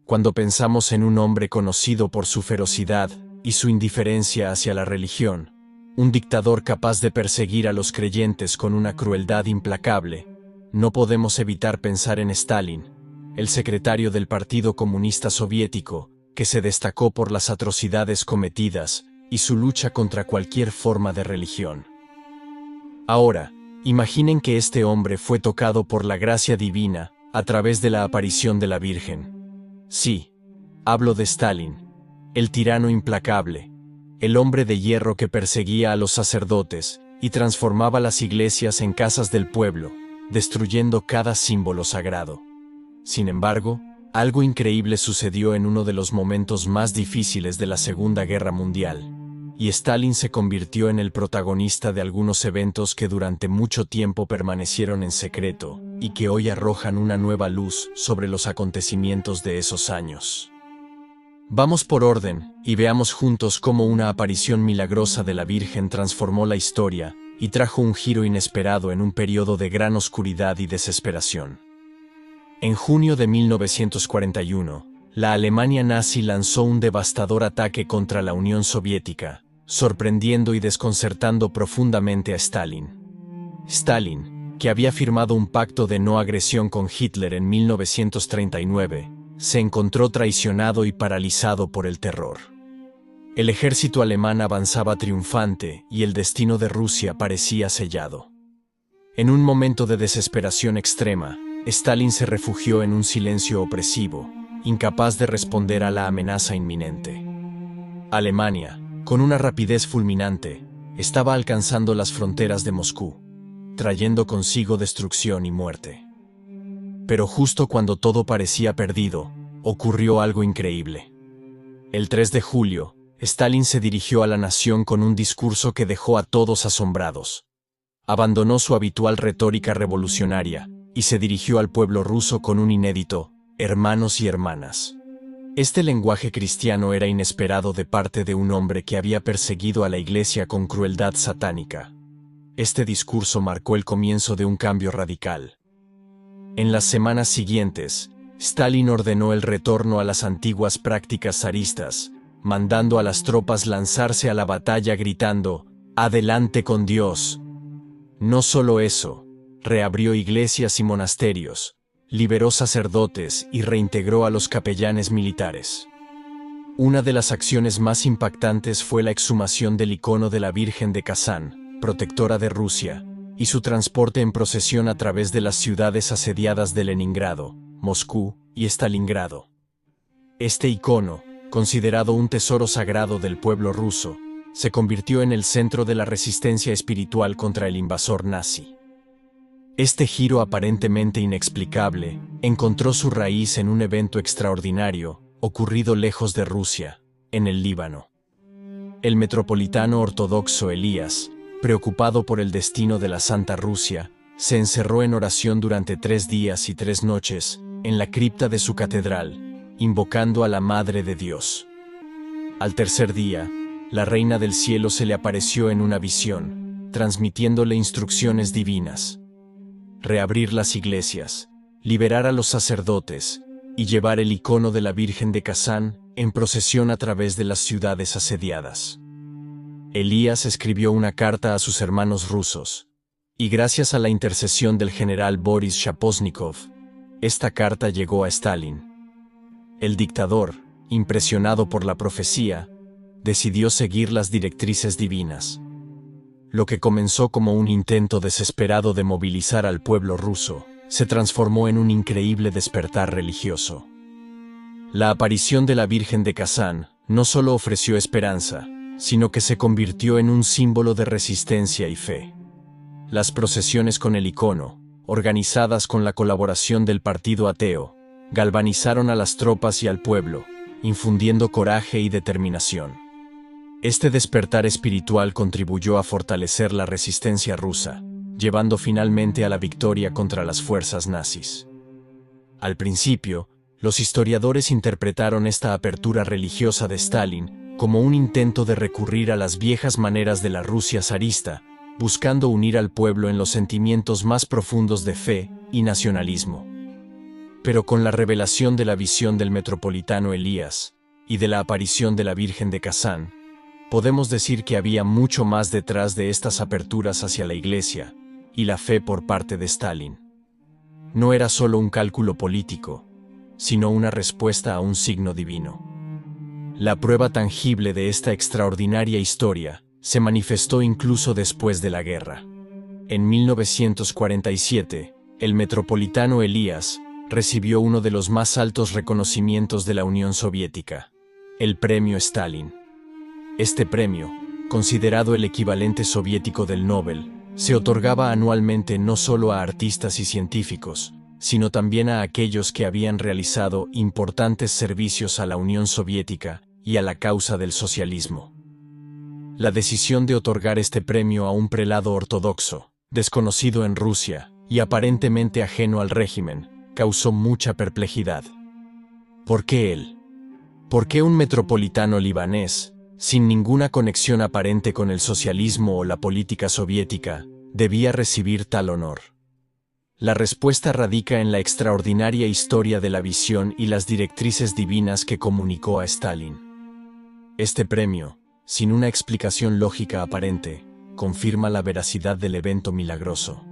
Cuando pensamos en un hombre conocido por su ferocidad y su indiferencia hacia la religión, un dictador capaz de perseguir a los creyentes con una crueldad implacable, no podemos evitar pensar en Stalin, el secretario del Partido Comunista Soviético, que se destacó por las atrocidades cometidas y su lucha contra cualquier forma de religión. Ahora, imaginen que este hombre fue tocado por la gracia divina a través de la aparición de la Virgen. Sí, hablo de Stalin, el tirano implacable, el hombre de hierro que perseguía a los sacerdotes y transformaba las iglesias en casas del pueblo, destruyendo cada símbolo sagrado. Sin embargo, algo increíble sucedió en uno de los momentos más difíciles de la Segunda Guerra Mundial, y Stalin se convirtió en el protagonista de algunos eventos que durante mucho tiempo permanecieron en secreto y que hoy arrojan una nueva luz sobre los acontecimientos de esos años. Vamos por orden y veamos juntos cómo una aparición milagrosa de la Virgen transformó la historia y trajo un giro inesperado en un periodo de gran oscuridad y desesperación. En junio de 1941, la Alemania nazi lanzó un devastador ataque contra la Unión Soviética, sorprendiendo y desconcertando profundamente a Stalin. Stalin, que había firmado un pacto de no agresión con Hitler en 1939, se encontró traicionado y paralizado por el terror. El ejército alemán avanzaba triunfante y el destino de Rusia parecía sellado. En un momento de desesperación extrema, Stalin se refugió en un silencio opresivo, incapaz de responder a la amenaza inminente. Alemania, con una rapidez fulminante, estaba alcanzando las fronteras de Moscú, trayendo consigo destrucción y muerte. Pero justo cuando todo parecía perdido, ocurrió algo increíble. El 3 de julio, Stalin se dirigió a la nación con un discurso que dejó a todos asombrados. Abandonó su habitual retórica revolucionaria y se dirigió al pueblo ruso con un inédito «hermanos y hermanas». Este lenguaje cristiano era inesperado de parte de un hombre que había perseguido a la Iglesia con crueldad satánica. Este discurso marcó el comienzo de un cambio radical. En las semanas siguientes, Stalin ordenó el retorno a las antiguas prácticas zaristas, mandando a las tropas lanzarse a la batalla gritando «¡Adelante con Dios!». No solo eso, reabrió iglesias y monasterios, liberó sacerdotes y reintegró a los capellanes militares. Una de las acciones más impactantes fue la exhumación del icono de la Virgen de Kazán, protectora de Rusia, y su transporte en procesión a través de las ciudades asediadas de Leningrado, Moscú y Stalingrado. Este icono, considerado un tesoro sagrado del pueblo ruso, se convirtió en el centro de la resistencia espiritual contra el invasor nazi. Este giro aparentemente inexplicable encontró su raíz en un evento extraordinario ocurrido lejos de Rusia, en el Líbano. El metropolitano ortodoxo Elías, preocupado por el destino de la Santa Rusia, se encerró en oración durante 3 días y 3 noches en la cripta de su catedral, invocando a la Madre de Dios. Al tercer día, la Reina del Cielo se le apareció en una visión, transmitiéndole instrucciones divinas: reabrir las iglesias, liberar a los sacerdotes y llevar el icono de la Virgen de Kazán en procesión a través de las ciudades asediadas. Elías escribió una carta a sus hermanos rusos, y gracias a la intercesión del general Boris Shaposnikov, esta carta llegó a Stalin. El dictador, impresionado por la profecía, decidió seguir las directrices divinas. Lo que comenzó como un intento desesperado de movilizar al pueblo ruso, se transformó en un increíble despertar religioso. La aparición de la Virgen de Kazán no solo ofreció esperanza, sino que se convirtió en un símbolo de resistencia y fe. Las procesiones con el icono, organizadas con la colaboración del partido ateo, galvanizaron a las tropas y al pueblo, infundiendo coraje y determinación. Este despertar espiritual contribuyó a fortalecer la resistencia rusa, llevando finalmente a la victoria contra las fuerzas nazis. Al principio, los historiadores interpretaron esta apertura religiosa de Stalin como un intento de recurrir a las viejas maneras de la Rusia zarista, buscando unir al pueblo en los sentimientos más profundos de fe y nacionalismo. Pero con la revelación de la visión del metropolitano Elías y de la aparición de la Virgen de Kazán, podemos decir que había mucho más detrás de estas aperturas hacia la Iglesia y la fe por parte de Stalin. No era solo un cálculo político, sino una respuesta a un signo divino. La prueba tangible de esta extraordinaria historia se manifestó incluso después de la guerra. En 1947, el metropolitano Elías recibió uno de los más altos reconocimientos de la Unión Soviética, el Premio Stalin. Este premio, considerado el equivalente soviético del Nobel, se otorgaba anualmente no solo a artistas y científicos, sino también a aquellos que habían realizado importantes servicios a la Unión Soviética y a la causa del socialismo. La decisión de otorgar este premio a un prelado ortodoxo, desconocido en Rusia y aparentemente ajeno al régimen, causó mucha perplejidad. ¿Por qué él? ¿Por qué un metropolitano libanés, sin ninguna conexión aparente con el socialismo o la política soviética, debía recibir tal honor? La respuesta radica en la extraordinaria historia de la visión y las directrices divinas que comunicó a Stalin. Este premio, sin una explicación lógica aparente, confirma la veracidad del evento milagroso.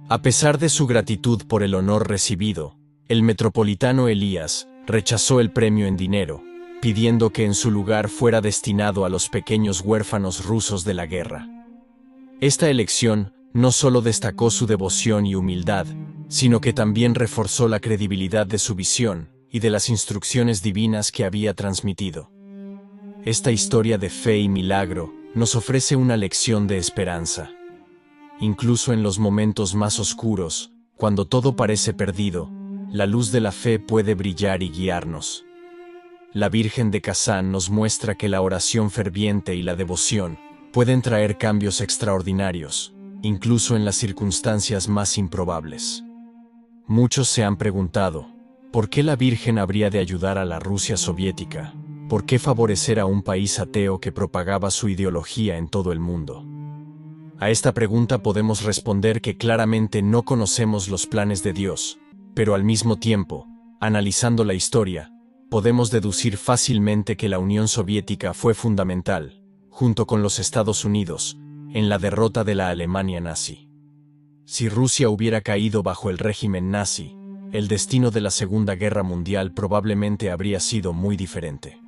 A pesar de su gratitud por el honor recibido, el metropolitano Elías rechazó el premio en dinero, pidiendo que en su lugar fuera destinado a los pequeños huérfanos rusos de la guerra. Esta elección no solo destacó su devoción y humildad, sino que también reforzó la credibilidad de su visión y de las instrucciones divinas que había transmitido. Esta historia de fe y milagro nos ofrece una lección de esperanza. Incluso en los momentos más oscuros, cuando todo parece perdido, la luz de la fe puede brillar y guiarnos. La Virgen de Kazán nos muestra que la oración ferviente y la devoción pueden traer cambios extraordinarios, incluso en las circunstancias más improbables. Muchos se han preguntado, ¿por qué la Virgen habría de ayudar a la Rusia soviética? ¿Por qué favorecer a un país ateo que propagaba su ideología en todo el mundo? A esta pregunta podemos responder que claramente no conocemos los planes de Dios, pero al mismo tiempo, analizando la historia, podemos deducir fácilmente que la Unión Soviética fue fundamental, junto con los Estados Unidos, en la derrota de la Alemania nazi. Si Rusia hubiera caído bajo el régimen nazi, el destino de la Segunda Guerra Mundial probablemente habría sido muy diferente.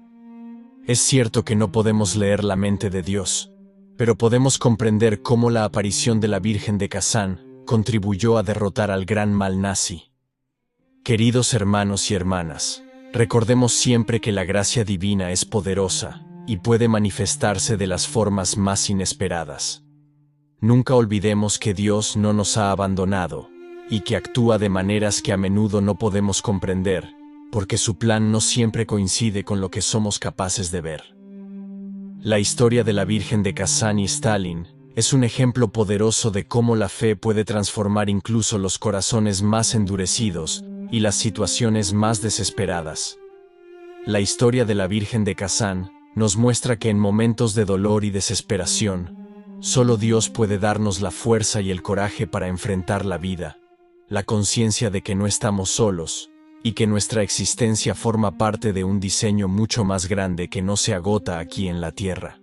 Es cierto que no podemos leer la mente de Dios, pero podemos comprender cómo la aparición de la Virgen de Kazán contribuyó a derrotar al gran mal nazi. Queridos hermanos y hermanas, recordemos siempre que la gracia divina es poderosa y puede manifestarse de las formas más inesperadas. Nunca olvidemos que Dios no nos ha abandonado y que actúa de maneras que a menudo no podemos comprender, porque su plan no siempre coincide con lo que somos capaces de ver. La historia de la Virgen de Kazán y Stalin es un ejemplo poderoso de cómo la fe puede transformar incluso los corazones más endurecidos y las situaciones más desesperadas. La historia de la Virgen de Kazán nos muestra que en momentos de dolor y desesperación, solo Dios puede darnos la fuerza y el coraje para enfrentar la vida, la conciencia de que no estamos solos, y que nuestra existencia forma parte de un diseño mucho más grande que no se agota aquí en la tierra.